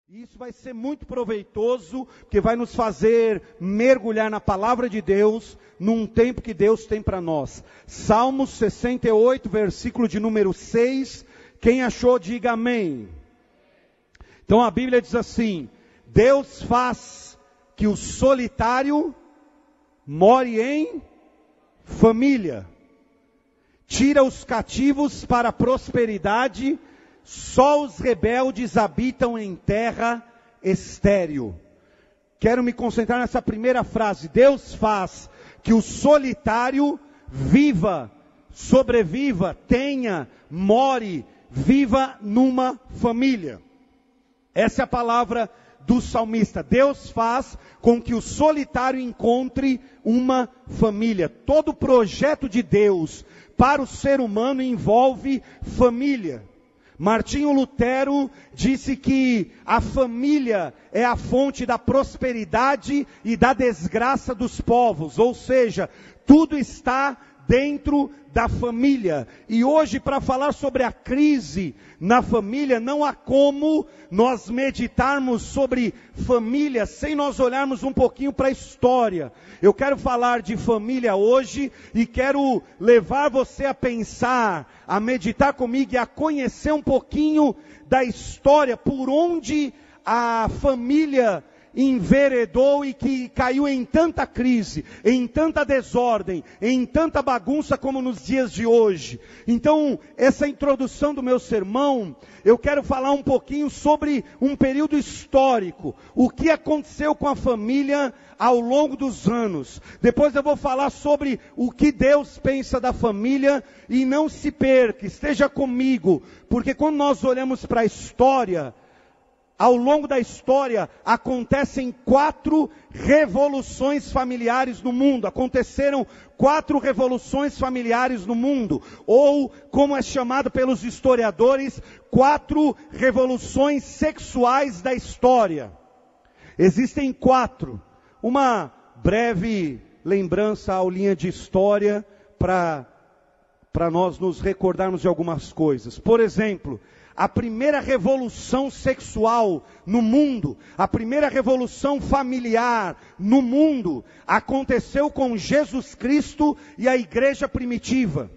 E isso vai ser muito proveitoso, porque vai nos fazer mergulhar na palavra de Deus, num tempo que Deus tem para nós. Salmos 68, versículo de número 6. Quem achou, diga amém. Então a Bíblia diz assim: Deus faz que o solitário more em família. Tira os cativos para a prosperidade. Só os rebeldes habitam em terra estéril. Quero me concentrar nessa primeira frase. Deus faz que o solitário viva, sobreviva, tenha, more, viva numa família. Essa é a palavra do salmista. Deus faz com que o solitário encontre uma família. Todo projeto de Deus para o ser humano envolve família. Martinho Lutero disse que a família é a fonte da prosperidade e da desgraça dos povos, ou seja, tudo está dentro da família. E hoje, para falar sobre a crise na família, não há como nós meditarmos sobre família sem nós olharmos um pouquinho para a história. Eu quero falar de família hoje e quero levar você a pensar, a meditar comigo e a conhecer um pouquinho da história, por onde a família enveredou e que caiu em tanta crise, em tanta desordem, em tanta bagunça como nos dias de hoje. Então, essa introdução do meu sermão, eu quero falar um pouquinho sobre um período histórico, o que aconteceu com a família ao longo dos anos. Depois eu vou falar sobre o que Deus pensa da família, e não se perca, esteja comigo, porque quando nós olhamos para a história, ao longo da história, acontecem 4 revoluções familiares no mundo. Aconteceram 4 revoluções familiares no mundo. Ou, como é chamado pelos historiadores, 4 revoluções sexuais da história. Existem 4. Uma breve lembrança, aulinha de história, para nós nos recordarmos de algumas coisas. Por exemplo, a primeira revolução sexual no mundo, a primeira revolução familiar no mundo, aconteceu com Jesus Cristo e a igreja primitiva.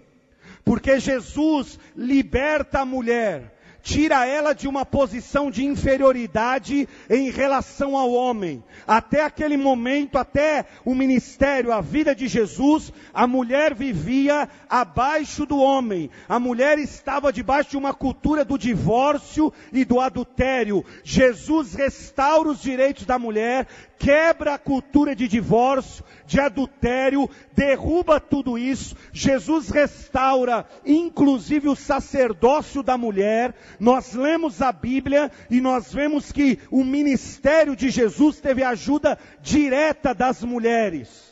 Porque Jesus liberta a mulher, tira ela de uma posição de inferioridade em relação ao homem. Até aquele momento, até o ministério, a vida de Jesus, a mulher vivia abaixo do homem. A mulher estava debaixo de uma cultura do divórcio e do adultério. Jesus restaura os direitos da mulher, quebra a cultura de divórcio, de adultério, derruba tudo isso. Jesus restaura, inclusive, o sacerdócio da mulher. Nós lemos a Bíblia e nós vemos que o ministério de Jesus teve ajuda direta das mulheres.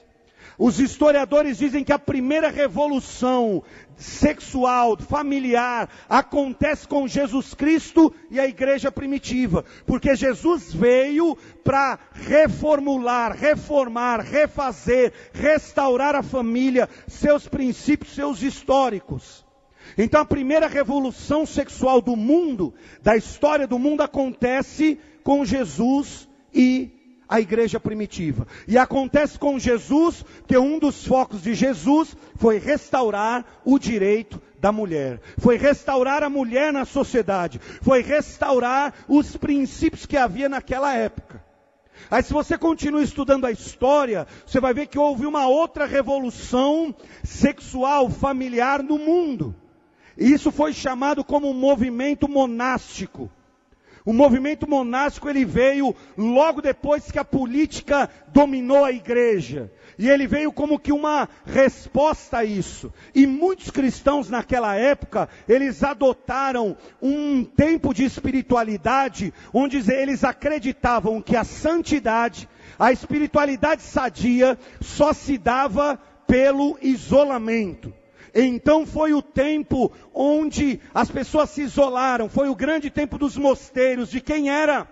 Os historiadores dizem que a primeira revolução sexual, familiar, acontece com Jesus Cristo e a igreja primitiva. Porque Jesus veio para reformular, reformar, refazer, restaurar a família, seus princípios, seus históricos. Então a primeira revolução sexual do mundo, da história do mundo, acontece com Jesus e a igreja primitiva. E acontece com Jesus, que um dos focos de Jesus foi restaurar o direito da mulher. Foi restaurar a mulher na sociedade. Foi restaurar os princípios que havia naquela época. Aí se você continua estudando a história, você vai ver que houve uma outra revolução sexual, familiar no mundo. E isso foi chamado como um movimento monástico. O movimento monástico, ele veio logo depois que a política dominou a igreja. E ele veio como que uma resposta a isso. E muitos cristãos naquela época, eles adotaram um tempo de espiritualidade, onde eles acreditavam que a santidade, a espiritualidade sadia, só se dava pelo isolamento. Então foi o tempo onde as pessoas se isolaram, foi o grande tempo dos mosteiros, de quem era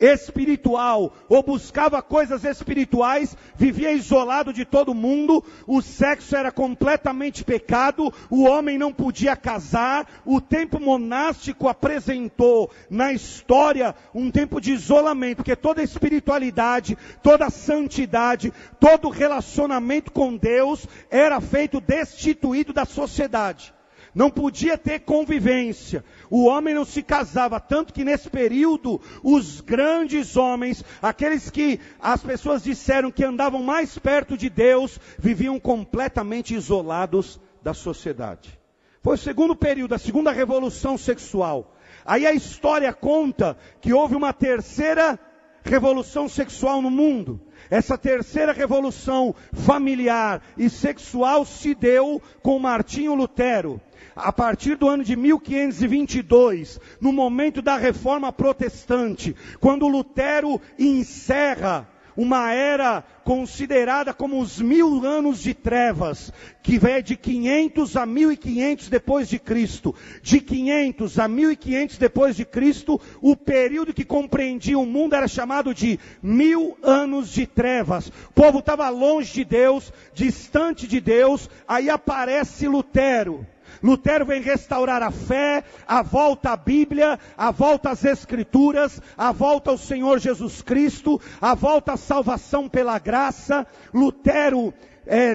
espiritual, ou buscava coisas espirituais, vivia isolado de todo mundo, o sexo era completamente pecado, o homem não podia casar, o tempo monástico apresentou na história um tempo de isolamento, porque toda espiritualidade, toda santidade, todo relacionamento com Deus era feito destituído da sociedade. Não podia ter convivência, o homem não se casava, tanto que nesse período, os grandes homens, aqueles que as pessoas disseram que andavam mais perto de Deus, viviam completamente isolados da sociedade. Foi o segundo período, a segunda revolução sexual. Aí a história conta que houve uma terceira revolução sexual no mundo. Essa terceira revolução familiar e sexual se deu com Martinho Lutero. A partir do ano de 1522, no momento da Reforma Protestante, quando Lutero encerra uma era considerada como os 1000 anos de trevas, que vai de 500 a 1500 depois de Cristo. De 500 a 1500 depois de Cristo, o período que compreendia o mundo era chamado de 1000 anos de trevas. O povo estava longe de Deus, distante de Deus, aí aparece Lutero. Lutero vem restaurar a fé, a volta à Bíblia, a volta às Escrituras, a volta ao Senhor Jesus Cristo, a volta à salvação pela graça. Lutero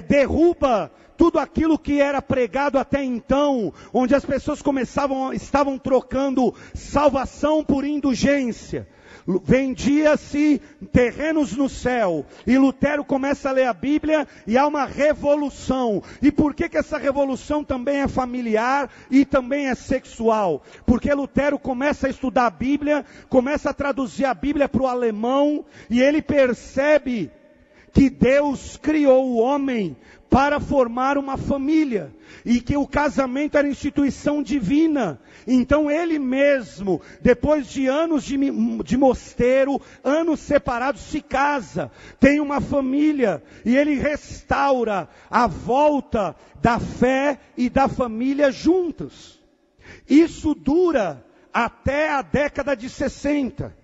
derruba tudo aquilo que era pregado até então, onde as pessoas estavam trocando salvação por indulgência. Vendia-se terrenos no céu, e Lutero começa a ler a Bíblia, e há uma revolução. E por que essa revolução também é familiar e também é sexual? Porque Lutero começa a estudar a Bíblia, começa a traduzir a Bíblia para o alemão, e ele percebe que Deus criou o homem para formar uma família, e que o casamento era instituição divina. Então ele mesmo, depois de anos de mosteiro, anos separados, se casa, tem uma família, e ele restaura a volta da fé e da família juntos. Isso dura até a década de 60,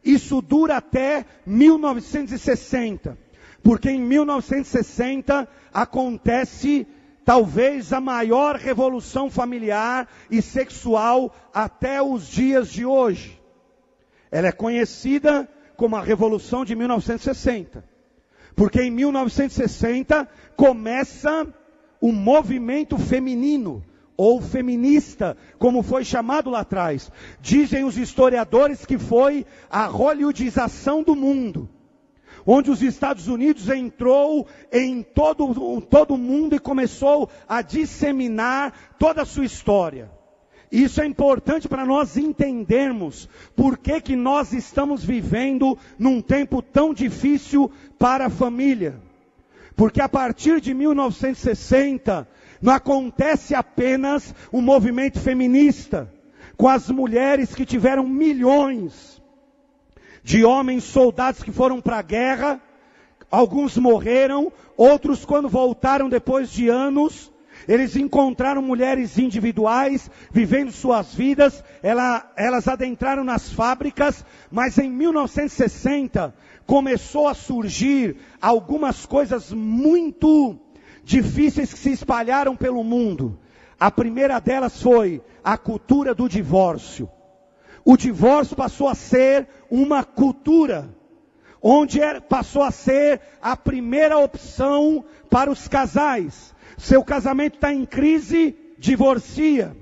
isso dura até 1960, porque em 1960 acontece talvez a maior revolução familiar e sexual até os dias de hoje. Ela é conhecida como a Revolução de 1960. Porque em 1960 começa o movimento feminino, ou feminista, como foi chamado lá atrás. Dizem os historiadores que foi a hollywoodização do mundo, onde os Estados Unidos entrou em todo o mundo e começou a disseminar toda a sua história. Isso é importante para nós entendermos por que nós estamos vivendo num tempo tão difícil para a família. Porque a partir de 1960, não acontece apenas um movimento feminista, com as mulheres que tiveram milhões de homens soldados que foram para a guerra, alguns morreram, outros quando voltaram depois de anos, eles encontraram mulheres individuais, vivendo suas vidas, elas adentraram nas fábricas, mas em 1960 começou a surgir algumas coisas muito difíceis que se espalharam pelo mundo. A primeira delas foi a cultura do divórcio. O divórcio passou a ser uma cultura, onde passou a ser a primeira opção para os casais. Seu casamento está em crise, divorcia.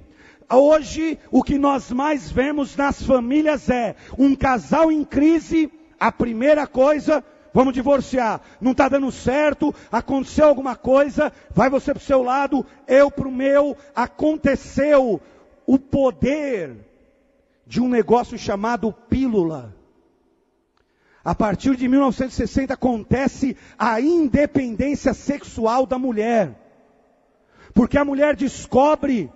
Hoje, o que nós mais vemos nas famílias é um casal em crise, a primeira coisa, vamos divorciar. Não está dando certo, aconteceu alguma coisa, vai você para o seu lado, eu para o meu. Aconteceu o poder de um negócio chamado pílula. A partir de 1960 acontece a independência sexual da mulher. Porque a mulher descobre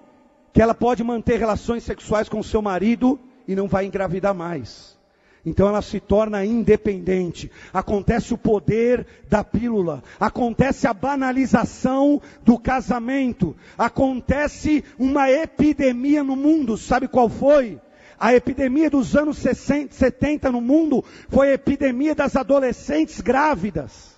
que ela pode manter relações sexuais com seu marido e não vai engravidar mais. Então ela se torna independente. Acontece o poder da pílula. Acontece a banalização do casamento. Acontece uma epidemia no mundo. Sabe qual foi? A epidemia dos anos 70 no mundo foi a epidemia das adolescentes grávidas.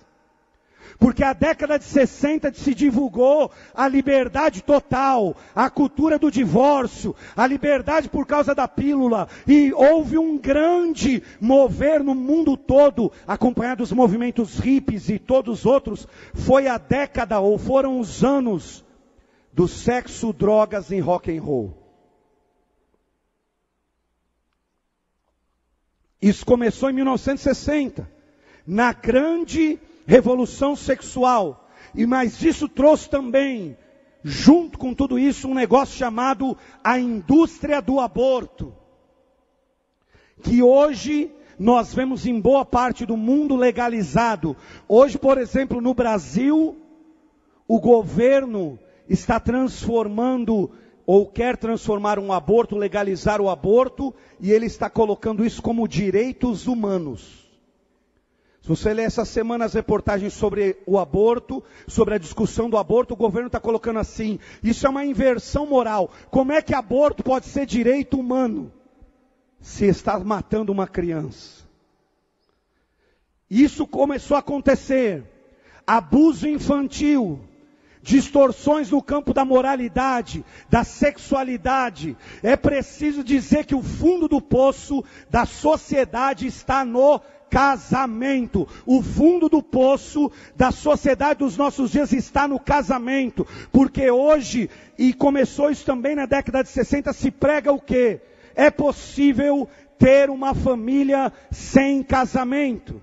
Porque a década de 60 se divulgou a liberdade total, a cultura do divórcio, a liberdade por causa da pílula. E houve um grande mover no mundo todo, acompanhado dos movimentos hippies e todos os outros. Foi a década, ou foram os anos, do sexo, drogas e rock and roll. Isso começou em 1960, na grande revolução sexual, mas isso trouxe também, junto com tudo isso, um negócio chamado a indústria do aborto, que hoje nós vemos em boa parte do mundo legalizado. Hoje, por exemplo, no Brasil, o governo está transformando, ou quer transformar um aborto, legalizar o aborto, e ele está colocando isso como direitos humanos. Se você ler essa semana as reportagens sobre o aborto, sobre a discussão do aborto, o governo está colocando assim, isso é uma inversão moral. Como é que aborto pode ser direito humano, se está matando uma criança? Isso começou a acontecer. Abuso infantil, distorções no campo da moralidade, da sexualidade. É preciso dizer que o fundo do poço da sociedade está no casamento. O fundo do poço da sociedade dos nossos dias está no casamento. Porque hoje, e começou isso também na década de 60, se prega o quê? É possível ter uma família sem casamento.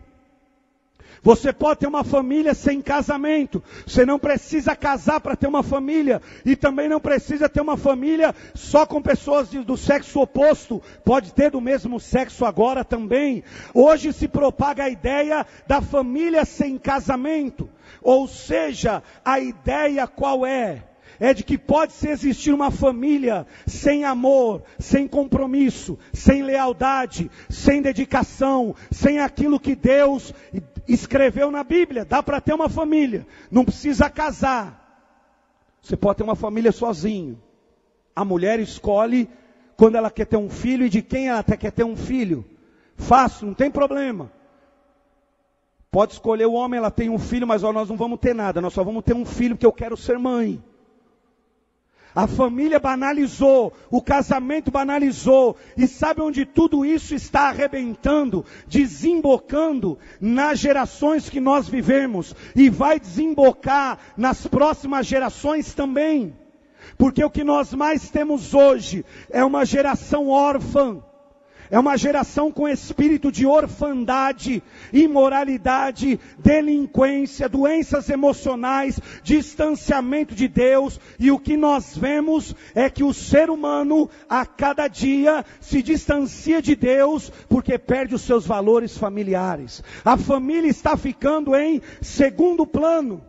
Você pode ter uma família sem casamento. Você não precisa casar para ter uma família. E também não precisa ter uma família só com pessoas do sexo oposto. Pode ter do mesmo sexo agora também. Hoje se propaga a ideia da família sem casamento. Ou seja, a ideia qual é? É de que pode-se existir uma família sem amor, sem compromisso, sem lealdade, sem dedicação, sem aquilo que Deus escreveu na Bíblia. Dá para ter uma família, não precisa casar. Você pode ter uma família sozinho. A mulher escolhe quando ela quer ter um filho e de quem ela até quer ter um filho. Fácil, não tem problema. Pode escolher o homem, ela tem um filho, mas nós não vamos ter nada, nós só vamos ter um filho porque eu quero ser mãe. A família banalizou, o casamento banalizou, e sabe onde tudo isso está arrebentando, desembocando nas gerações que nós vivemos, e vai desembocar nas próximas gerações também, porque o que nós mais temos hoje é uma geração órfã, é uma geração com espírito de orfandade, imoralidade, delinquência, doenças emocionais, distanciamento de Deus. E o que nós vemos é que o ser humano a cada dia se distancia de Deus porque perde os seus valores familiares. A família está ficando em segundo plano.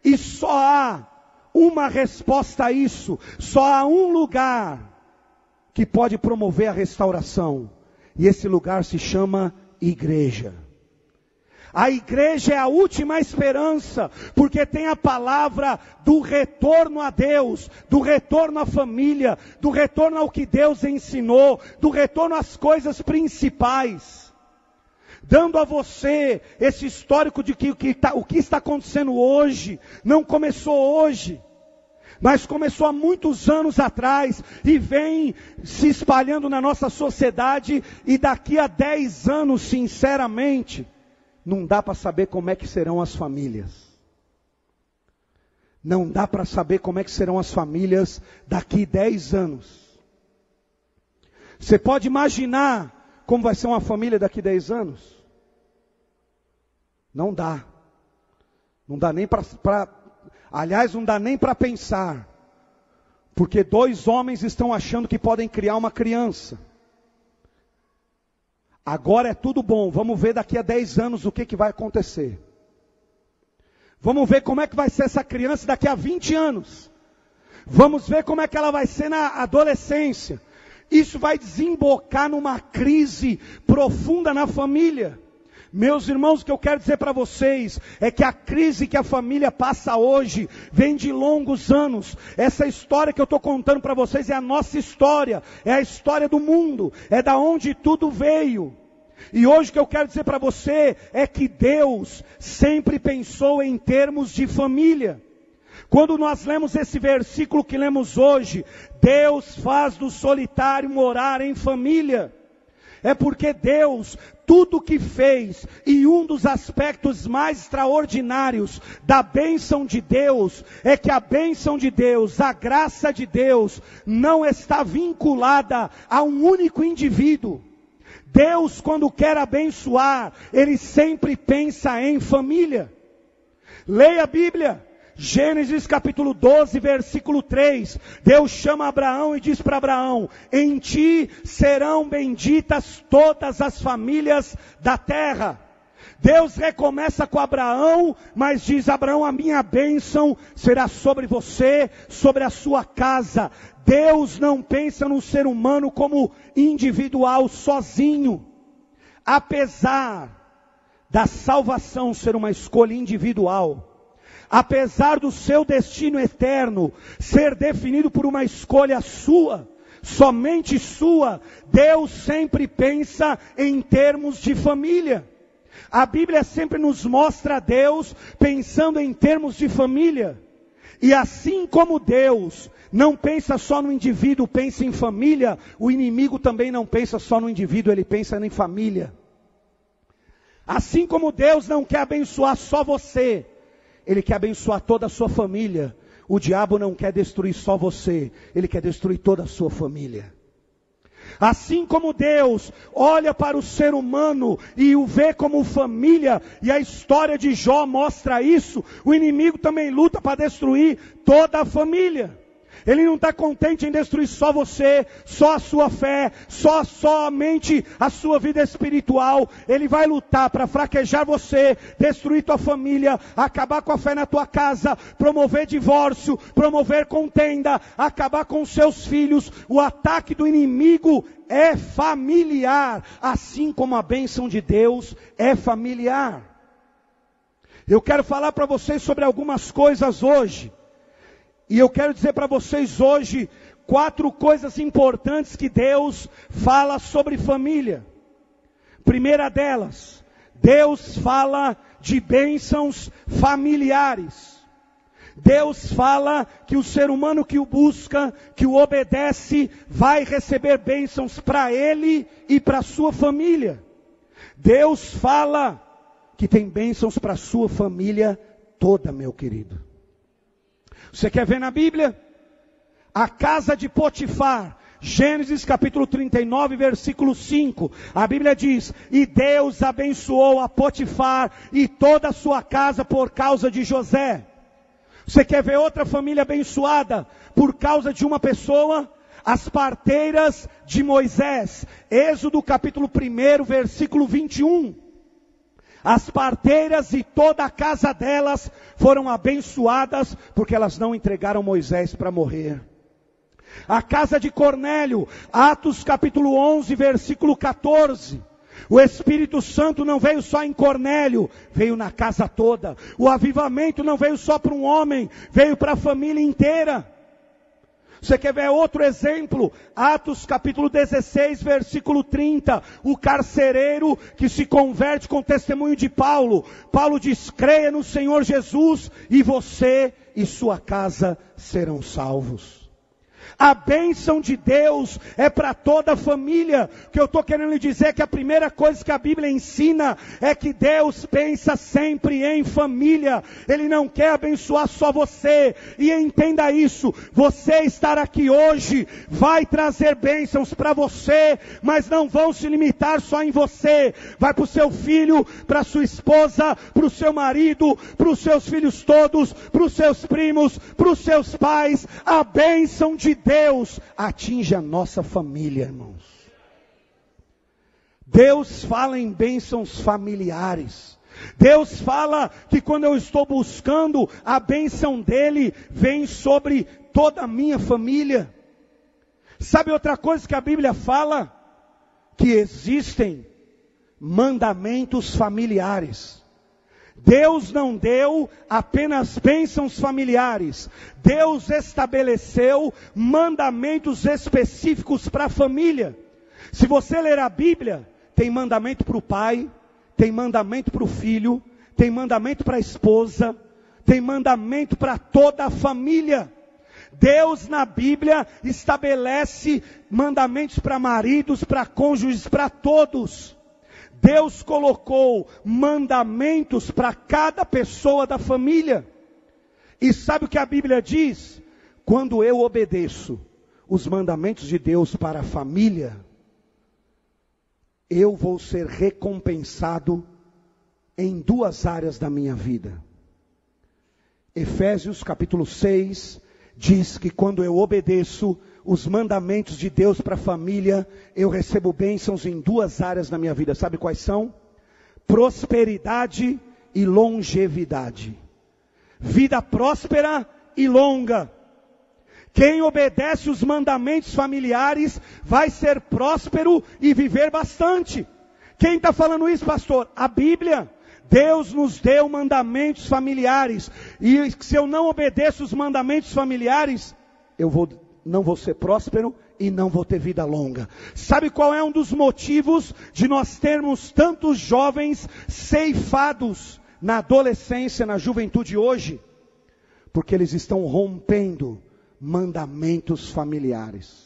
E só há uma resposta a isso, só há um lugar que pode promover a restauração, e esse lugar se chama igreja. A igreja é a última esperança, porque tem a palavra do retorno a Deus, do retorno à família, do retorno ao que Deus ensinou, do retorno às coisas principais, dando a você esse histórico de que o que está acontecendo hoje, não começou hoje, mas começou há muitos anos atrás, e vem se espalhando na nossa sociedade, e daqui a 10 anos, sinceramente, não dá para saber como é que serão as famílias. Não dá para saber como é que serão as famílias daqui a 10 anos. Você pode imaginar como vai ser uma família daqui a 10 anos? Não dá. Não dá nem aliás, não dá nem para pensar, porque 2 homens estão achando que podem criar uma criança. Agora é tudo bom, vamos ver daqui a 10 anos o que vai acontecer. Vamos ver como é que vai ser essa criança daqui a 20 anos. Vamos ver como é que ela vai ser na adolescência. Isso vai desembocar numa crise profunda na família. Meus irmãos, o que eu quero dizer para vocês é que a crise que a família passa hoje vem de longos anos. Essa história que eu estou contando para vocês é a nossa história, é a história do mundo, é da onde tudo veio. E hoje o que eu quero dizer para você é que Deus sempre pensou em termos de família. Quando nós lemos esse versículo que lemos hoje, Deus faz do solitário morar em família. É porque Deus, tudo que fez, e um dos aspectos mais extraordinários da bênção de Deus, é que a bênção de Deus, a graça de Deus, não está vinculada a um único indivíduo. Deus, quando quer abençoar, Ele sempre pensa em família. Leia a Bíblia. Gênesis capítulo 12, versículo 3, Deus chama Abraão e diz para Abraão: em ti serão benditas todas as famílias da terra. Deus recomeça com Abraão, mas diz: Abraão, a minha bênção será sobre você, sobre a sua casa. Deus não pensa no ser humano como individual, sozinho. Apesar da salvação ser uma escolha individual, apesar do seu destino eterno ser definido por uma escolha sua, somente sua, Deus sempre pensa em termos de família. A Bíblia sempre nos mostra Deus pensando em termos de família. E assim como Deus não pensa só no indivíduo, pensa em família, o inimigo também não pensa só no indivíduo, ele pensa em família. Assim como Deus não quer abençoar só você, Ele quer abençoar toda a sua família. O diabo não quer destruir só você, ele quer destruir toda a sua família. Assim como Deus olha para o ser humano e o vê como família, e a história de Jó mostra isso, o inimigo também luta para destruir toda a família. Ele não está contente em destruir só você, só a sua fé, somente a sua vida espiritual. Ele vai lutar para fraquejar você, destruir tua família, acabar com a fé na tua casa, promover divórcio, promover contenda, acabar com seus filhos. O ataque do inimigo é familiar, assim como a bênção de Deus é familiar. Eu quero falar para vocês sobre algumas coisas hoje. E eu quero dizer para vocês hoje 4 coisas importantes que Deus fala sobre família. Primeira delas, Deus fala de bênçãos familiares. Deus fala que o ser humano que o busca, que o obedece, vai receber bênçãos para ele e para a sua família. Deus fala que tem bênçãos para a sua família toda, meu querido. Você quer ver na Bíblia? A casa de Potifar, Gênesis capítulo 39, versículo 5. A Bíblia diz: e Deus abençoou a Potifar e toda a sua casa por causa de José. Você quer ver outra família abençoada por causa de uma pessoa? As parteiras de Moisés, Êxodo capítulo 1, versículo 21. As parteiras e toda a casa delas foram abençoadas, porque elas não entregaram Moisés para morrer. A casa de Cornélio, Atos capítulo 11, versículo 14. O Espírito Santo não veio só em Cornélio, veio na casa toda. O avivamento não veio só para um homem, veio para a família inteira. Você quer ver outro exemplo? Atos capítulo 16, versículo 30. O carcereiro que se converte com o testemunho de Paulo. Paulo diz: creia no Senhor Jesus e você e sua casa serão salvos. A bênção de Deus é para toda a família. O que eu estou querendo lhe dizer é que a primeira coisa que a Bíblia ensina é que Deus pensa sempre em família. Ele não quer abençoar só você. E entenda isso, você estar aqui hoje vai trazer bênçãos para você, mas não vão se limitar só em você. Vai para o seu filho, para a sua esposa, para o seu marido, para os seus filhos todos, para os seus primos, para os seus pais. A bênção de Deus atinge a nossa família, irmãos. Deus fala em bênçãos familiares. Deus fala que quando eu estou buscando, a bênção dele vem sobre toda a minha família. Sabe outra coisa que a Bíblia fala? Que existem mandamentos familiares. Deus não deu apenas bênçãos familiares. Deus estabeleceu mandamentos específicos para a família. Se você ler a Bíblia, tem mandamento para o pai, tem mandamento para o filho, tem mandamento para a esposa, tem mandamento para toda a família. Deus na Bíblia estabelece mandamentos para maridos, para cônjuges, para todos. Deus colocou mandamentos para cada pessoa da família. E sabe o que a Bíblia diz? Quando eu obedeço os mandamentos de Deus para a família, eu vou ser recompensado em duas áreas da minha vida. Efésios capítulo 6 diz que quando eu obedeço os mandamentos de Deus para a família, eu recebo bênçãos em duas áreas da minha vida. Sabe quais são? Prosperidade e longevidade. Vida próspera e longa. Quem obedece os mandamentos familiares vai ser próspero e viver bastante. Quem está falando isso, pastor? A Bíblia. Deus nos deu mandamentos familiares. E se eu não obedeço os mandamentos familiares, não vou ser próspero e não vou ter vida longa. Sabe qual é um dos motivos de nós termos tantos jovens ceifados na adolescência, na juventude hoje? Porque eles estão rompendo mandamentos familiares.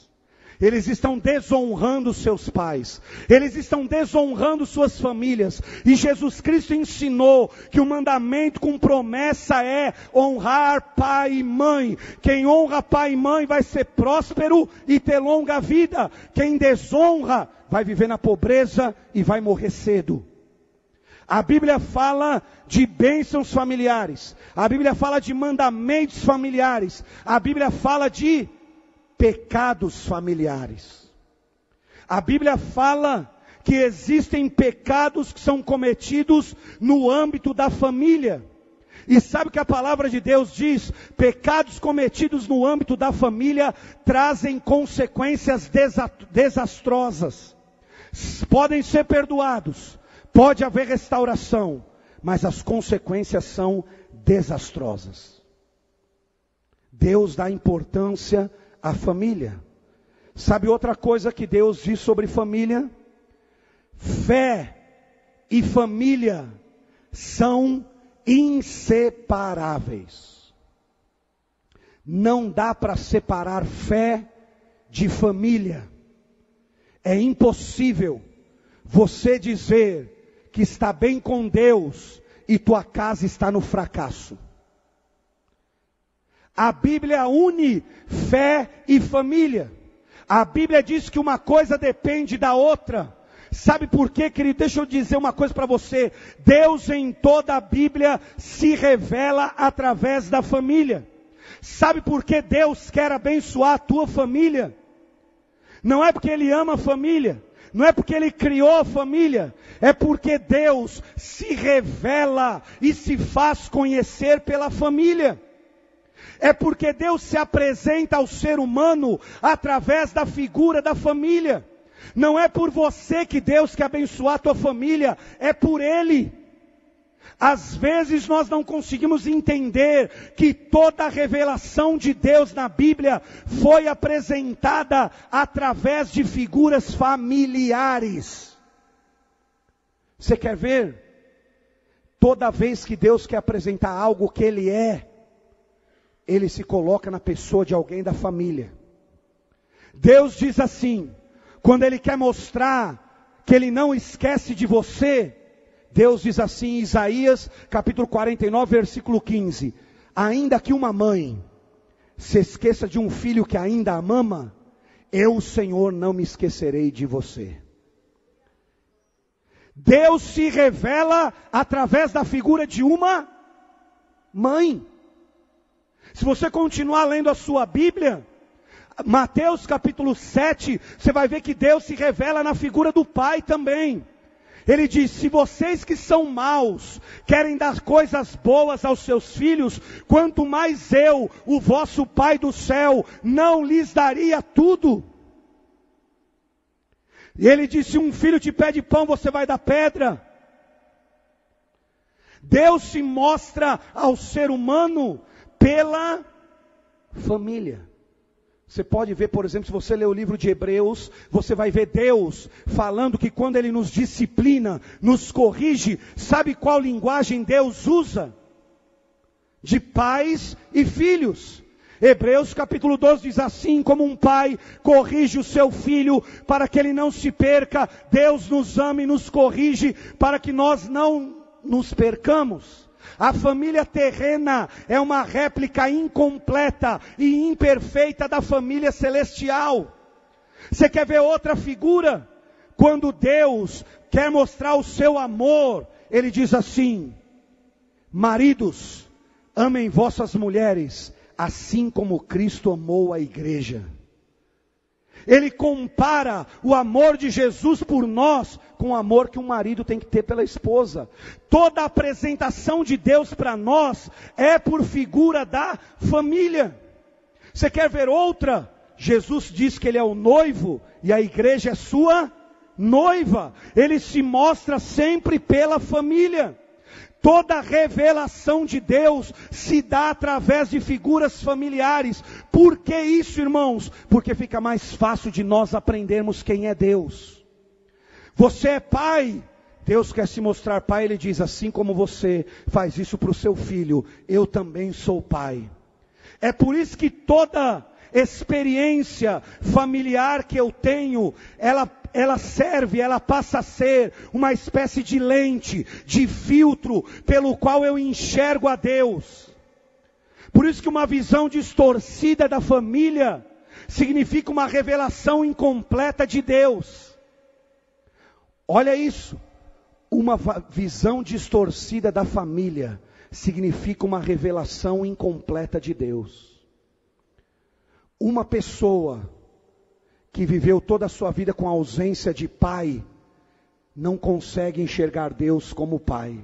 Eles estão desonrando seus pais. Eles estão desonrando suas famílias. E Jesus Cristo ensinou que o mandamento com promessa é honrar pai e mãe. Quem honra pai e mãe vai ser próspero e ter longa vida. Quem desonra vai viver na pobreza e vai morrer cedo. A Bíblia fala de bênçãos familiares. A Bíblia fala de mandamentos familiares. A Bíblia fala de pecados familiares. A Bíblia fala que existem pecados que são cometidos no âmbito da família. E sabe o que a palavra de Deus diz? Pecados cometidos no âmbito da família trazem consequências desastrosas. Podem ser perdoados, pode haver restauração, mas as consequências são desastrosas. Deus dá importância à família. Sabe outra coisa que Deus diz sobre família? Fé e família são inseparáveis. Não dá para separar fé de família. É impossível você dizer que está bem com Deus e tua casa está no fracasso. A Bíblia une fé e família. A Bíblia diz que uma coisa depende da outra. Sabe por quê, querido? Deixa eu dizer uma coisa para você. Deus em toda a Bíblia se revela através da família. Sabe por que Deus quer abençoar a tua família? Não é porque Ele ama a família. Não é porque Ele criou a família. É porque Deus se revela e se faz conhecer pela família. É porque Deus se apresenta ao ser humano através da figura da família. Não é por você que Deus quer abençoar a tua família, é por Ele. Às vezes nós não conseguimos entender que toda a revelação de Deus na Bíblia foi apresentada através de figuras familiares. Você quer ver? Toda vez que Deus quer apresentar algo que Ele é, Ele se coloca na pessoa de alguém da família. Deus diz assim, quando Ele quer mostrar que Ele não esquece de você, Deus diz assim em Isaías, capítulo 49, versículo 15. Ainda que uma mãe se esqueça de um filho que ainda a mama, eu, o Senhor, não me esquecerei de você. Deus se revela através da figura de uma mãe. Se você continuar lendo a sua Bíblia, Mateus capítulo 7, você vai ver que Deus se revela na figura do pai também. Ele diz, se vocês que são maus, querem dar coisas boas aos seus filhos, quanto mais eu, o vosso Pai do céu, não lhes daria tudo. E ele disse: um filho te pede pão, você vai dar pedra? Deus se mostra ao ser humano pela família. Você pode ver, por exemplo, se você ler o livro de Hebreus, você vai ver Deus falando que quando Ele nos disciplina, nos corrige, sabe qual linguagem Deus usa? De pais e filhos. Hebreus capítulo 12 diz: assim como um pai corrige o seu filho para que ele não se perca, Deus nos ama e nos corrige para que nós não nos percamos. A família terrena é uma réplica incompleta e imperfeita da família celestial. Você quer ver outra figura? Quando Deus quer mostrar o seu amor, Ele diz assim: maridos, amem vossas mulheres, assim como Cristo amou a igreja. Ele compara o amor de Jesus por nós com o amor que um marido tem que ter pela esposa. Toda a apresentação de Deus para nós é por figura da família. Você quer ver outra? Jesus diz que Ele é o noivo e a igreja é sua noiva. Ele se mostra sempre pela família. Toda revelação de Deus se dá através de figuras familiares. Por que isso, irmãos? Porque fica mais fácil de nós aprendermos quem é Deus. Você é pai, Deus quer se mostrar pai, Ele diz: assim como você faz isso para o seu filho, eu também sou pai. É por isso que toda experiência familiar que eu tenho, ela serve, ela passa a ser uma espécie de lente, de filtro, pelo qual eu enxergo a Deus. Por isso que uma visão distorcida da família, significa uma revelação incompleta de Deus. Olha isso, uma visão distorcida da família, significa uma revelação incompleta de Deus. Uma pessoa que viveu toda a sua vida com a ausência de pai, não consegue enxergar Deus como pai.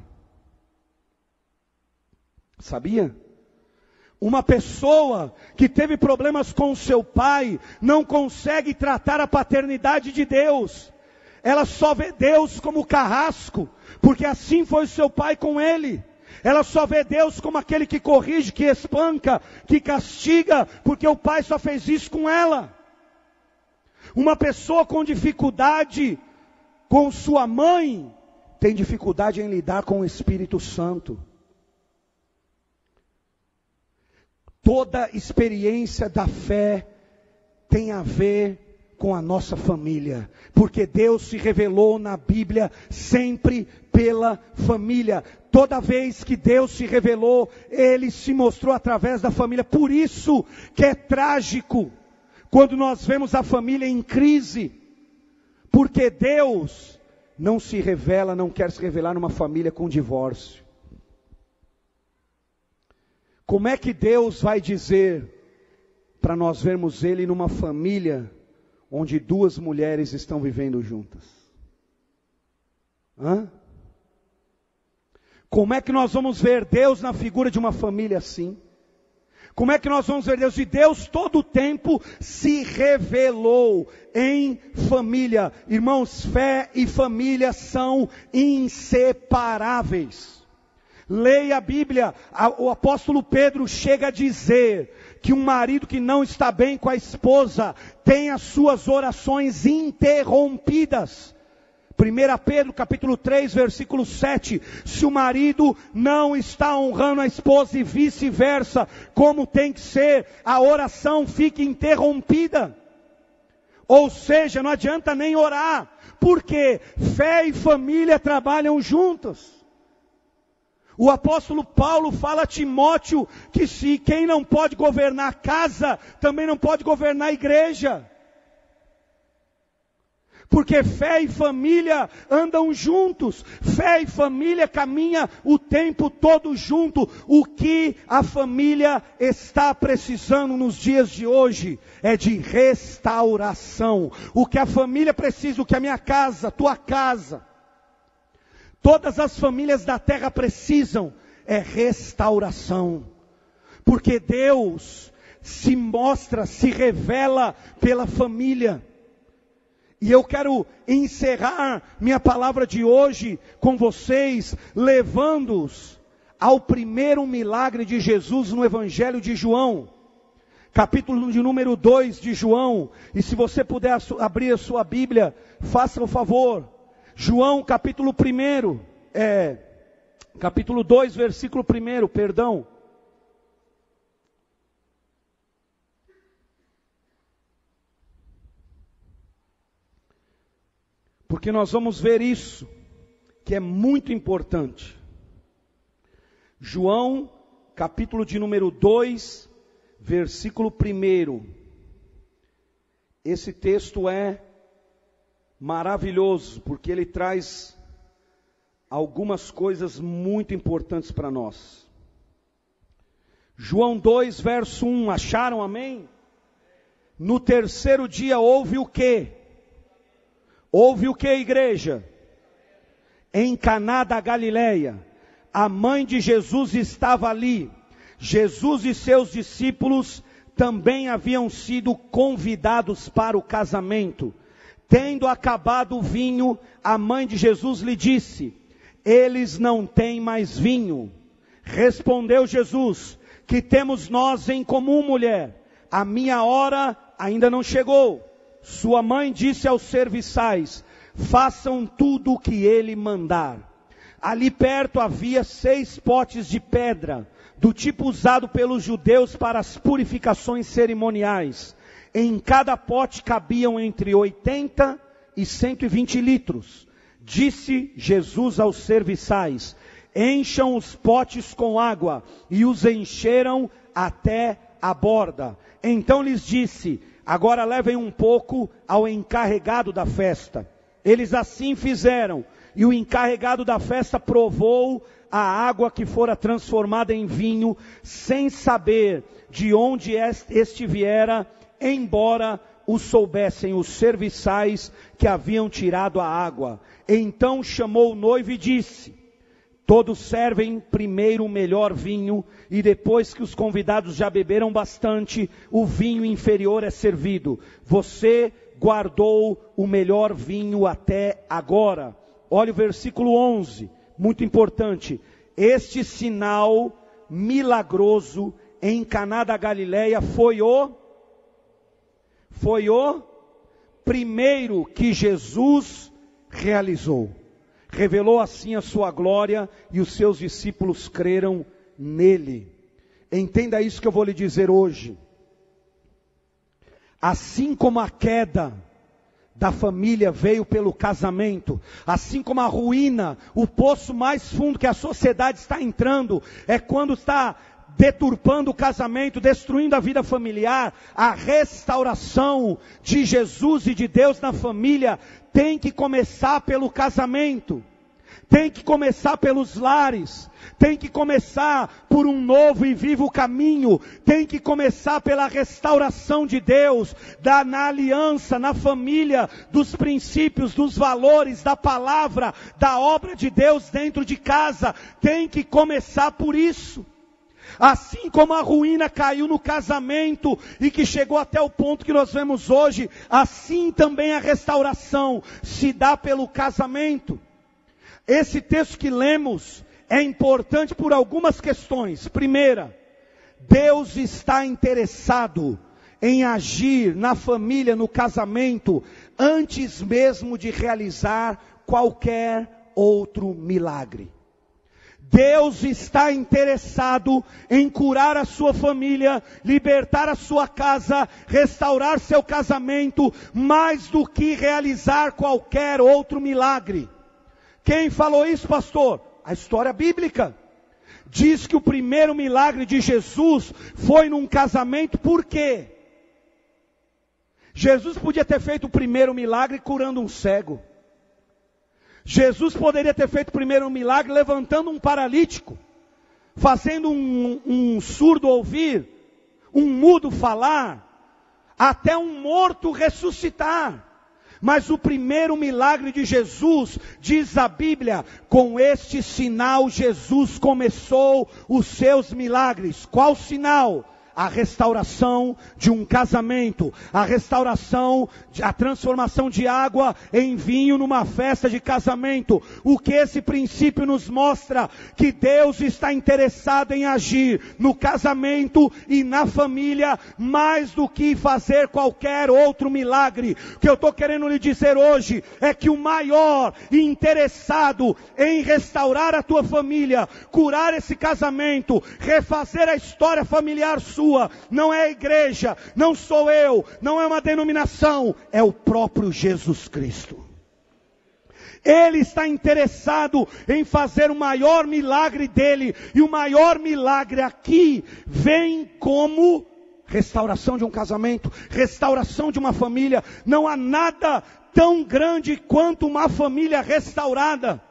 Sabia? Uma pessoa que teve problemas com o seu pai, não consegue tratar a paternidade de Deus. Ela só vê Deus como carrasco, porque assim foi o seu pai com ele. Ela só vê Deus como aquele que corrige, que espanca, que castiga, porque o pai só fez isso com ela. Uma pessoa com dificuldade com sua mãe, tem dificuldade em lidar com o Espírito Santo. Toda experiência da fé tem a ver com a nossa família, porque Deus se revelou na Bíblia sempre pela família. Toda vez que Deus se revelou, Ele se mostrou através da família. Por isso que é trágico quando nós vemos a família em crise, porque Deus não se revela, não quer se revelar numa família com divórcio. Como é que Deus vai dizer para nós vermos Ele numa família onde duas mulheres estão vivendo juntas? Como é que nós vamos ver Deus na figura de uma família assim? Como é que nós vamos ver Deus? E Deus todo o tempo se revelou em família. Irmãos, fé e família são inseparáveis. Leia a Bíblia, o apóstolo Pedro chega a dizer que um marido que não está bem com a esposa tem as suas orações interrompidas. 1 Pedro capítulo 3 versículo 7, se o marido não está honrando a esposa e vice-versa, como tem que ser, a oração fica interrompida. Ou seja, não adianta nem orar, porque fé e família trabalham juntas. O apóstolo Paulo fala a Timóteo que se quem não pode governar a casa, também não pode governar a igreja. Porque fé e família andam juntos, fé e família caminham o tempo todo junto. O que a família está precisando nos dias de hoje é de restauração. O que a família precisa, o que a minha casa, tua casa, todas as famílias da terra precisam é restauração. Porque Deus se mostra, se revela pela família. E eu quero encerrar minha palavra de hoje com vocês, levando-os ao primeiro milagre de Jesus no Evangelho de João, capítulo de número 2 de João. E se você puder abrir a sua Bíblia, faça o favor. João capítulo 2, versículo 1, perdão. Porque nós vamos ver isso, que é muito importante. João, capítulo de número 2, versículo 1. Esse texto é maravilhoso, porque ele traz algumas coisas muito importantes para nós. João 2, verso 1, acharam, amém? No terceiro dia houve o quê? Houve o que, igreja? Em Caná da Galileia, a mãe de Jesus estava ali. Jesus e seus discípulos também haviam sido convidados para o casamento. Tendo acabado o vinho, a mãe de Jesus lhe disse: eles não têm mais vinho. Respondeu Jesus: que temos nós em comum, mulher? A minha hora ainda não chegou. Sua mãe disse aos serviçais: façam tudo o que ele mandar. Ali perto havia 6 potes de pedra, do tipo usado pelos judeus para as purificações cerimoniais. Em cada pote cabiam entre 80 e 120 litros. Disse Jesus aos serviçais: encham os potes com água, e os encheram até a borda. Então lhes disse: agora levem um pouco ao encarregado da festa. Eles assim fizeram, e o encarregado da festa provou a água que fora transformada em vinho, sem saber de onde este viera, embora o soubessem os serviçais que haviam tirado a água. Então chamou o noivo e disse: todos servem primeiro o melhor vinho, e depois que os convidados já beberam bastante, o vinho inferior é servido. Você guardou o melhor vinho até agora. Olha o versículo 11, muito importante. Este sinal milagroso em Caná da Galileia foi o primeiro que Jesus realizou. Revelou assim a sua glória, e os seus discípulos creram nele. Entenda isso que eu vou lhe dizer hoje. Assim como a queda da família veio pelo casamento, assim como a ruína, o poço mais fundo que a sociedade está entrando, é quando está deturpando o casamento, destruindo a vida familiar, a restauração de Jesus e de Deus na família tem que começar pelo casamento, tem que começar pelos lares, tem que começar por um novo e vivo caminho, tem que começar pela restauração de Deus, na aliança, na família, dos princípios, dos valores, da palavra, da obra de Deus dentro de casa, tem que começar por isso. Assim como a ruína caiu no casamento e que chegou até o ponto que nós vemos hoje, assim também a restauração se dá pelo casamento. Esse texto que lemos é importante por algumas questões. Primeira, Deus está interessado em agir na família, no casamento, antes mesmo de realizar qualquer outro milagre. Deus está interessado em curar a sua família, libertar a sua casa, restaurar seu casamento, mais do que realizar qualquer outro milagre. Quem falou isso, pastor? A história bíblica. Diz que o primeiro milagre de Jesus foi num casamento. Por quê? Jesus podia ter feito o primeiro milagre curando um cego. Jesus poderia ter feito o primeiro milagre levantando um paralítico, fazendo um surdo ouvir, um mudo falar, até um morto ressuscitar. Mas o primeiro milagre de Jesus, diz a Bíblia, com este sinal Jesus começou os seus milagres. Qual sinal? a restauração de um casamento, a transformação de água em vinho numa festa de casamento. O que esse princípio nos mostra? Que Deus está interessado em agir no casamento e na família, mais do que fazer qualquer outro milagre. O que eu estou querendo lhe dizer hoje é que o maior interessado em restaurar a tua família, curar esse casamento, refazer a história familiar sua, não é a igreja, não sou eu, não é uma denominação, é o próprio Jesus Cristo. Ele está interessado em fazer o maior milagre dele, e o maior milagre aqui vem como restauração de um casamento, restauração de uma família. Não há nada tão grande quanto uma família restaurada.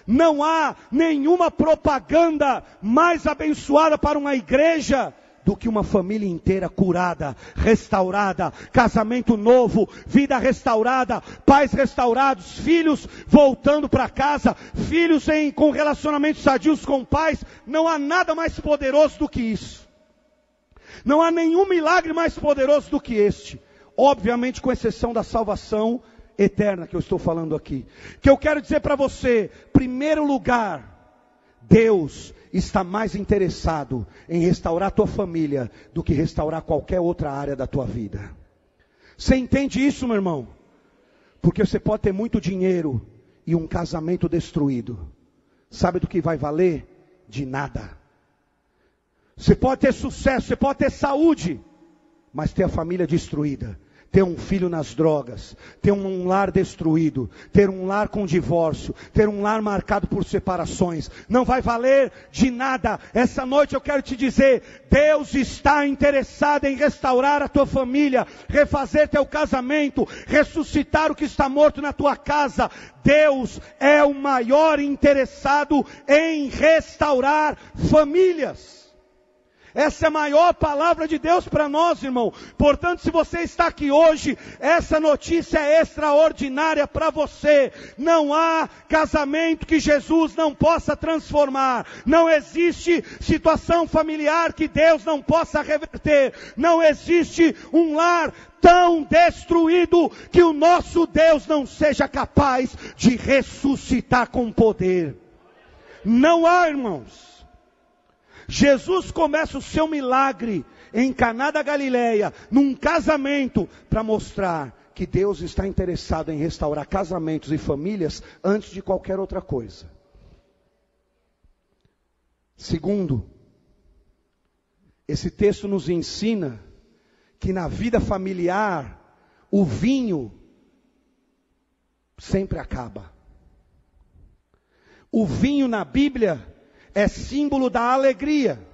Não há nenhuma propaganda mais abençoada para uma igreja do que uma família inteira curada, restaurada, casamento novo, vida restaurada, pais restaurados, filhos voltando para casa, filhos com relacionamentos sadios com pais. Não há nada mais poderoso do que isso. Não há nenhum milagre mais poderoso do que este. Obviamente com exceção da salvação eterna que eu estou falando aqui. Que eu quero dizer para você, primeiro lugar, Deus está mais interessado em restaurar a tua família do que restaurar qualquer outra área da tua vida. Você entende isso, meu irmão? Porque você pode ter muito dinheiro e um casamento destruído. Sabe do que vai valer? De nada. Você pode ter sucesso, você pode ter saúde, mas ter a família destruída, ter um filho nas drogas, ter um lar destruído, ter um lar com divórcio, ter um lar marcado por separações, não vai valer de nada. Essa noite eu quero te dizer, Deus está interessado em restaurar a tua família, refazer teu casamento, ressuscitar o que está morto na tua casa. Deus é o maior interessado em restaurar famílias. Essa é a maior palavra de Deus para nós, irmão. Portanto, se você está aqui hoje, essa notícia é extraordinária para você. Não há casamento que Jesus não possa transformar. Não existe situação familiar que Deus não possa reverter. Não existe um lar tão destruído que o nosso Deus não seja capaz de ressuscitar com poder. Não há, irmãos. Jesus começa o seu milagre em Caná da Galileia, num casamento, para mostrar que Deus está interessado em restaurar casamentos e famílias antes de qualquer outra coisa. Segundo, esse texto nos ensina que na vida familiar, o vinho sempre acaba. O vinho na Bíblia é símbolo da alegria.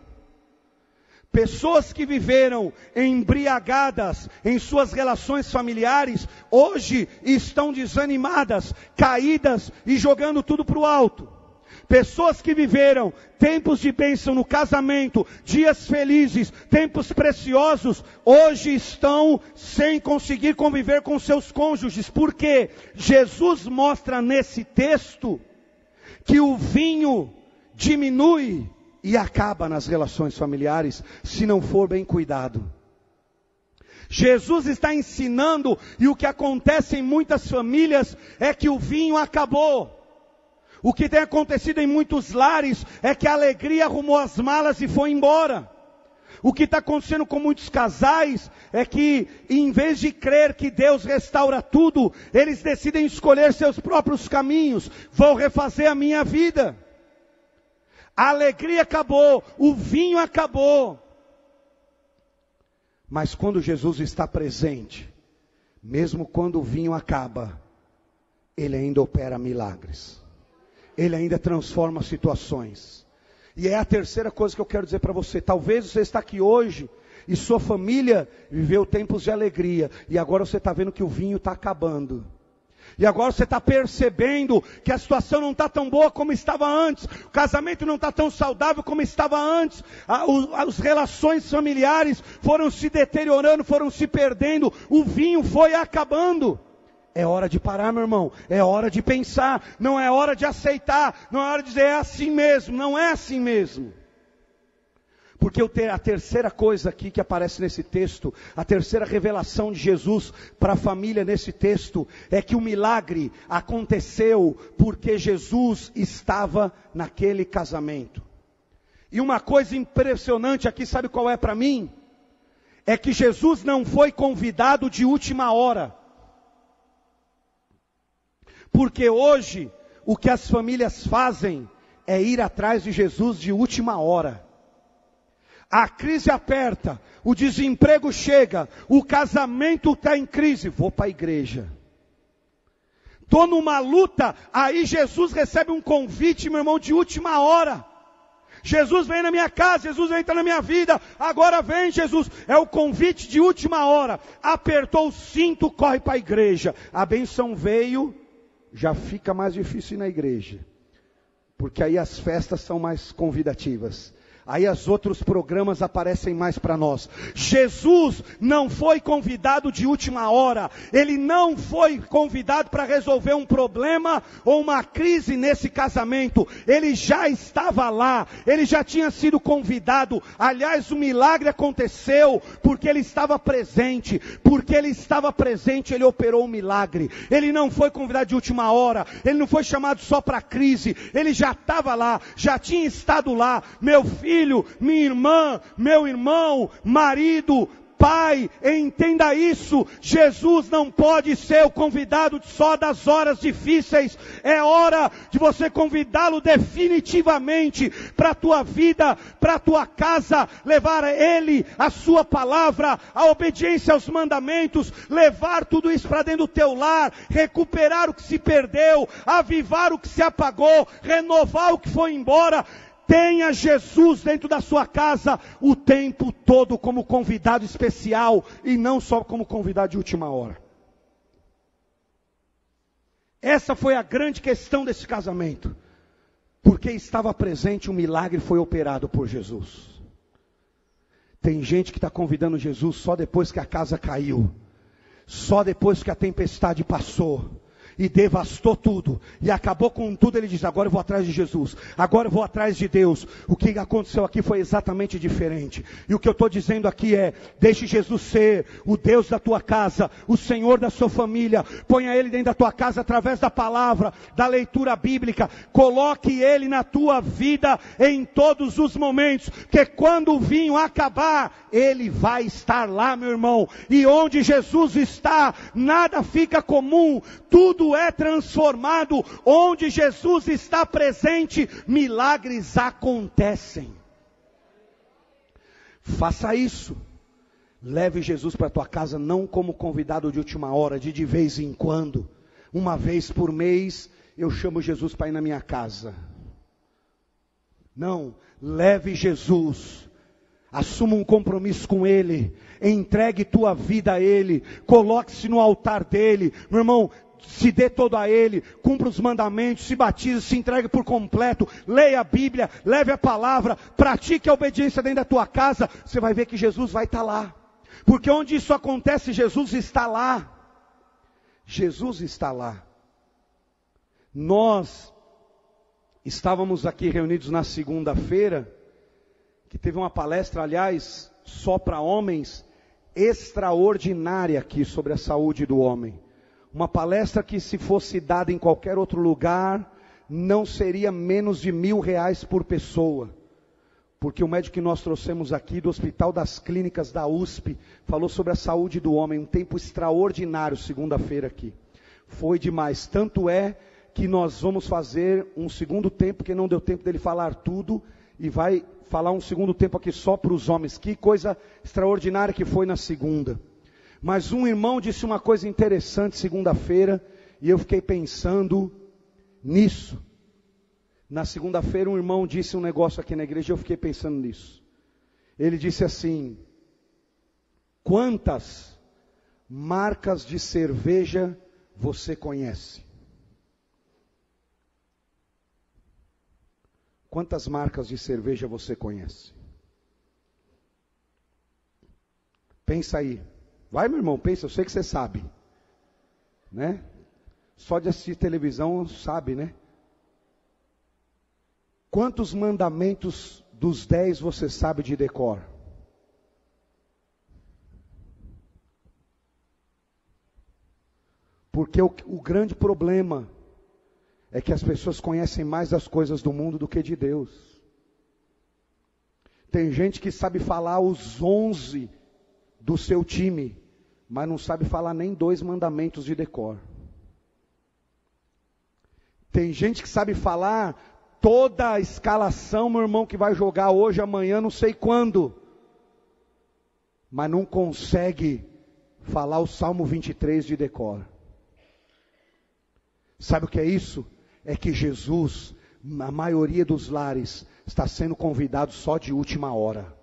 Pessoas que viveram embriagadas em suas relações familiares, hoje estão desanimadas, caídas e jogando tudo para o alto. Pessoas que viveram tempos de bênção no casamento, dias felizes, tempos preciosos, hoje estão sem conseguir conviver com seus cônjuges. Porque Jesus mostra nesse texto que o vinho diminui e acaba nas relações familiares, se não for bem cuidado. Jesus está ensinando, e o que acontece em muitas famílias é que o vinho acabou. O que tem acontecido em muitos lares é que a alegria arrumou as malas e foi embora. O que está acontecendo com muitos casais é que, em vez de crer que Deus restaura tudo, eles decidem escolher seus próprios caminhos. Vou refazer a minha vida. A alegria acabou, o vinho acabou. Mas quando Jesus está presente, mesmo quando o vinho acaba, Ele ainda opera milagres. Ele ainda transforma situações. E é a terceira coisa que eu quero dizer para você. Talvez você está aqui hoje e sua família viveu tempos de alegria. E agora você está vendo que o vinho está acabando. E agora você está percebendo que a situação não está tão boa como estava antes. O casamento não está tão saudável como estava antes. As relações familiares foram se deteriorando, foram se perdendo. O vinho foi acabando. É hora de parar, meu irmão. É hora de pensar. Não é hora de aceitar. Não é hora de dizer é assim mesmo. Não é assim mesmo. Porque a terceira coisa aqui que aparece nesse texto, a terceira revelação de Jesus para a família nesse texto, é que o milagre aconteceu porque Jesus estava naquele casamento. E uma coisa impressionante aqui, sabe qual é para mim? É que Jesus não foi convidado de última hora. Porque hoje, o que as famílias fazem é ir atrás de Jesus de última hora. A crise aperta, o desemprego chega, o casamento está em crise, vou para a igreja. Estou numa luta, aí Jesus recebe um convite, meu irmão, de última hora. Jesus vem na minha casa, Jesus entra na minha vida, agora vem Jesus, é o convite de última hora. Apertou o cinto, corre para a igreja. A benção veio, já fica mais difícil ir na igreja. Porque aí as festas são mais convidativas. Aí os outros programas aparecem mais para nós. Jesus não foi convidado de última hora. Ele não foi convidado para resolver um problema ou uma crise nesse casamento. Ele já estava lá. Ele já tinha sido convidado. Aliás, o milagre aconteceu porque ele estava presente. Porque ele estava presente, ele operou o milagre. Ele não foi convidado de última hora. Ele não foi chamado só para a crise. Ele já estava lá. Já tinha estado lá. Meu filho, minha irmã, meu irmão, marido, pai, entenda isso. Jesus não pode ser o convidado só das horas difíceis. É hora de você convidá-lo definitivamente para a tua vida, para a tua casa, levar a Ele a sua palavra, a obediência aos mandamentos, levar tudo isso para dentro do teu lar, recuperar o que se perdeu, avivar o que se apagou, renovar o que foi embora. Tenha Jesus dentro da sua casa o tempo todo como convidado especial e não só como convidado de última hora. Essa foi a grande questão desse casamento. Porque estava presente, um milagre foi operado por Jesus. Tem gente que está convidando Jesus só depois que a casa caiu. Só depois que a tempestade passou. E devastou tudo, e acabou com tudo. Ele diz, agora eu vou atrás de Jesus, agora eu vou atrás de Deus. O que aconteceu aqui foi exatamente diferente. E o que eu estou dizendo aqui é, deixe Jesus ser o Deus da tua casa, o Senhor da sua família. Ponha Ele dentro da tua casa através da palavra, da leitura bíblica. Coloque Ele na tua vida em todos os momentos, porque quando o vinho acabar, Ele vai estar lá, meu irmão. E onde Jesus está, nada fica comum, tudo é transformado. Onde Jesus está presente, milagres acontecem. Faça isso. Leve Jesus para a tua casa, não como convidado de última hora, de vez em quando. Uma vez por mês, eu chamo Jesus para ir na minha casa. Não, leve Jesus. Assuma um compromisso com Ele. Entregue tua vida a Ele. Coloque-se no altar dEle. Meu irmão, se dê todo a Ele, cumpra os mandamentos, se batize, se entregue por completo, leia a Bíblia, leve a palavra, pratique a obediência dentro da tua casa, você vai ver que Jesus vai estar lá, porque onde isso acontece, Jesus está lá, Jesus está lá. Nós estávamos aqui reunidos na segunda-feira, que teve uma palestra, aliás, só para homens, extraordinária aqui sobre a saúde do homem. Uma palestra que, se fosse dada em qualquer outro lugar, não seria menos de R$1.000 por pessoa. Porque o médico que nós trouxemos aqui do Hospital das Clínicas da USP, falou sobre a saúde do homem, um tempo extraordinário, segunda-feira aqui. Foi demais, tanto é que nós vamos fazer um segundo tempo, que não deu tempo dele falar tudo, e vai falar um segundo tempo aqui só para os homens. Que coisa extraordinária que foi na segunda. Mas um irmão disse uma coisa interessante segunda-feira, e eu fiquei pensando nisso. Na segunda-feira um irmão disse um negócio aqui na igreja, e eu fiquei pensando nisso. Ele disse assim: quantas marcas de cerveja você conhece? Quantas marcas de cerveja você conhece? Pensa aí. Vai, meu irmão, pensa, eu sei que você sabe, né? Só de assistir televisão sabe, né? Quantos mandamentos dos 10 você sabe de decor? Porque o grande problema é que as pessoas conhecem mais as coisas do mundo do que de Deus. Tem gente que sabe falar os 11 do seu time, mas não sabe falar nem 2 mandamentos de decor. Tem gente que sabe falar toda a escalação, meu irmão, que vai jogar hoje, amanhã, não sei quando, mas não consegue falar o Salmo 23 de decor. Sabe o que é isso? É que Jesus, na maioria dos lares, está sendo convidado só de última hora.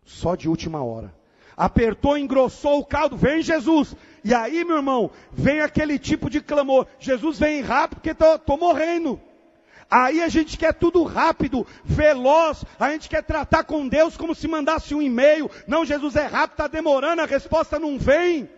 Só de última hora. Apertou, engrossou o caldo, vem Jesus. E aí, meu irmão, vem aquele tipo de clamor. Jesus vem rápido porque estou morrendo. Aí a gente quer tudo rápido, veloz. A gente quer tratar com Deus como se mandasse um e-mail. Não, Jesus é rápido, está demorando, a resposta não vem.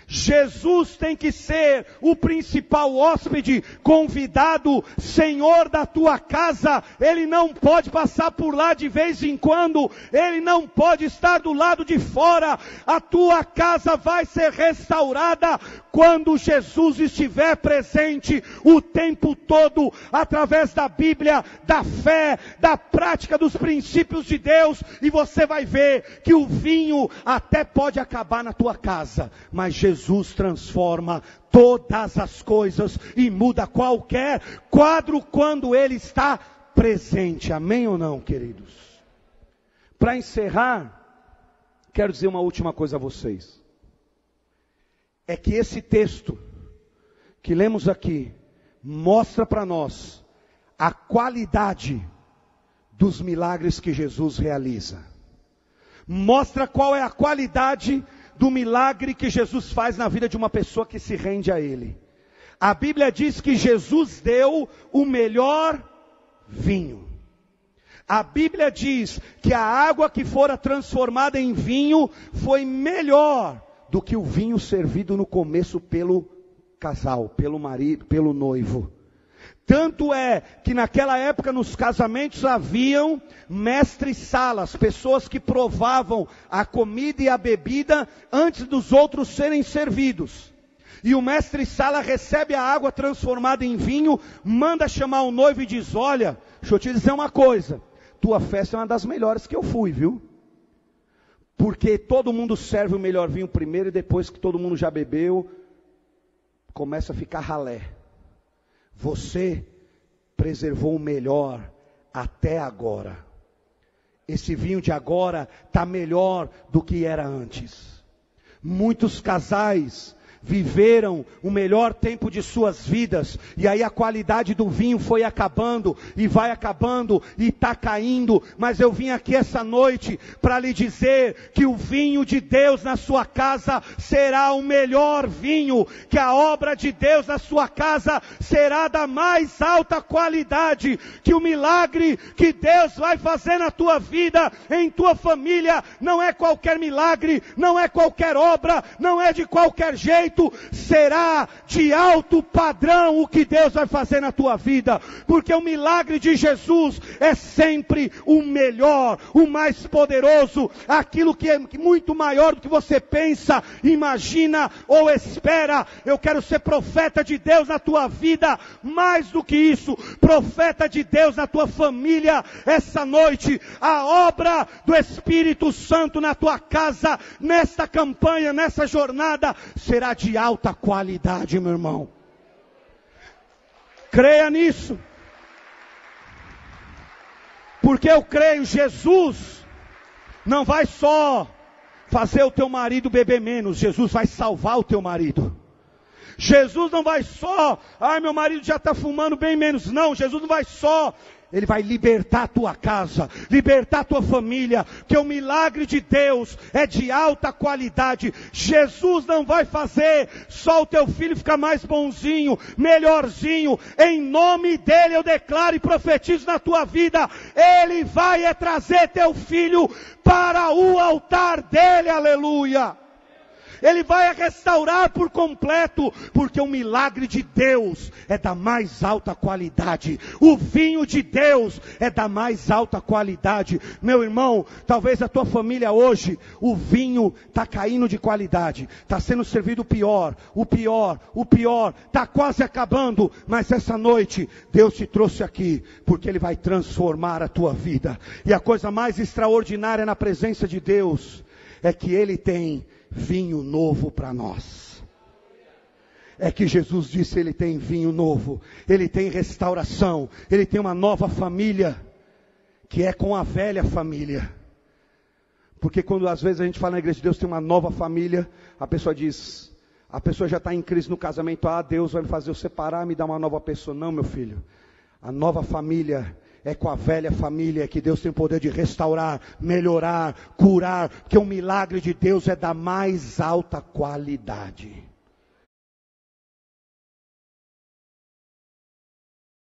Jesus tem que ser o principal hóspede, convidado, Senhor da tua casa. Ele não pode passar por lá de vez em quando, Ele não pode estar do lado de fora. A tua casa vai ser restaurada quando Jesus estiver presente o tempo todo, através da Bíblia, da fé, da prática dos princípios de Deus. E você vai ver que o vinho até pode acabar na tua casa, mas Jesus transforma todas as coisas e muda qualquer quadro quando Ele está presente. Amém ou não, queridos? Para encerrar, quero dizer uma última coisa a vocês. É que esse texto que lemos aqui mostra para nós a qualidade dos milagres que Jesus realiza. Mostra qual é a qualidade do milagre que Jesus faz na vida de uma pessoa que se rende a Ele. A Bíblia diz que Jesus deu o melhor vinho. A Bíblia diz que a água que fora transformada em vinho foi melhor do que o vinho servido no começo pelo casal, pelo marido, pelo noivo. Tanto é que naquela época nos casamentos haviam mestres-salas, pessoas que provavam a comida e a bebida antes dos outros serem servidos. E o mestre-sala recebe a água transformada em vinho, manda chamar o noivo e diz: olha, deixa eu te dizer uma coisa, tua festa é uma das melhores que eu fui, viu? Porque todo mundo serve o melhor vinho primeiro e depois que todo mundo já bebeu, começa a ficar ralé. Você preservou o melhor até agora. Esse vinho de agora está melhor do que era antes. Muitos casais viveram o melhor tempo de suas vidas, e aí a qualidade do vinho foi acabando, e vai acabando, e está caindo. Mas eu vim aqui essa noite para lhe dizer que o vinho de Deus na sua casa será o melhor vinho, que a obra de Deus na sua casa será da mais alta qualidade, que o milagre que Deus vai fazer na tua vida, em tua família, não é qualquer milagre, não é qualquer obra, não é de qualquer jeito, será de alto padrão o que Deus vai fazer na tua vida, porque o milagre de Jesus é sempre o melhor, o mais poderoso, aquilo que é muito maior do que você pensa, imagina ou espera. Eu quero ser profeta de Deus na tua vida, mais do que isso, profeta de Deus na tua família. Essa noite, a obra do Espírito Santo na tua casa, nesta campanha, nessa jornada, será de alta qualidade, meu irmão. Creia nisso. Porque eu creio, Jesus não vai só fazer o teu marido beber menos, Jesus vai salvar o teu marido. Jesus não vai só, meu marido já está fumando bem menos. Não, Jesus não vai só, Ele vai libertar a tua casa, libertar a tua família, porque o milagre de Deus é de alta qualidade. Jesus não vai fazer só o teu filho ficar mais bonzinho, melhorzinho. Em nome dEle eu declaro e profetizo na tua vida, Ele vai trazer teu filho para o altar dEle, aleluia. Ele vai restaurar por completo, porque o milagre de Deus é da mais alta qualidade. O vinho de Deus é da mais alta qualidade. Meu irmão, talvez a tua família hoje, o vinho está caindo de qualidade, está sendo servido o pior, está quase acabando, mas essa noite Deus te trouxe aqui, porque Ele vai transformar a tua vida. E a coisa mais extraordinária na presença de Deus é que Ele tem vinho novo para nós. É que Jesus disse: Ele tem vinho novo, Ele tem restauração, Ele tem uma nova família, que é com a velha família. Porque quando às vezes a gente fala na igreja de Deus tem uma nova família, a pessoa diz, a pessoa já está em crise no casamento: Deus vai me fazer eu separar, me dar uma nova pessoa. Não, meu filho, a nova família é com a velha família que Deus tem o poder de restaurar, melhorar, curar, porque o milagre de Deus é da mais alta qualidade.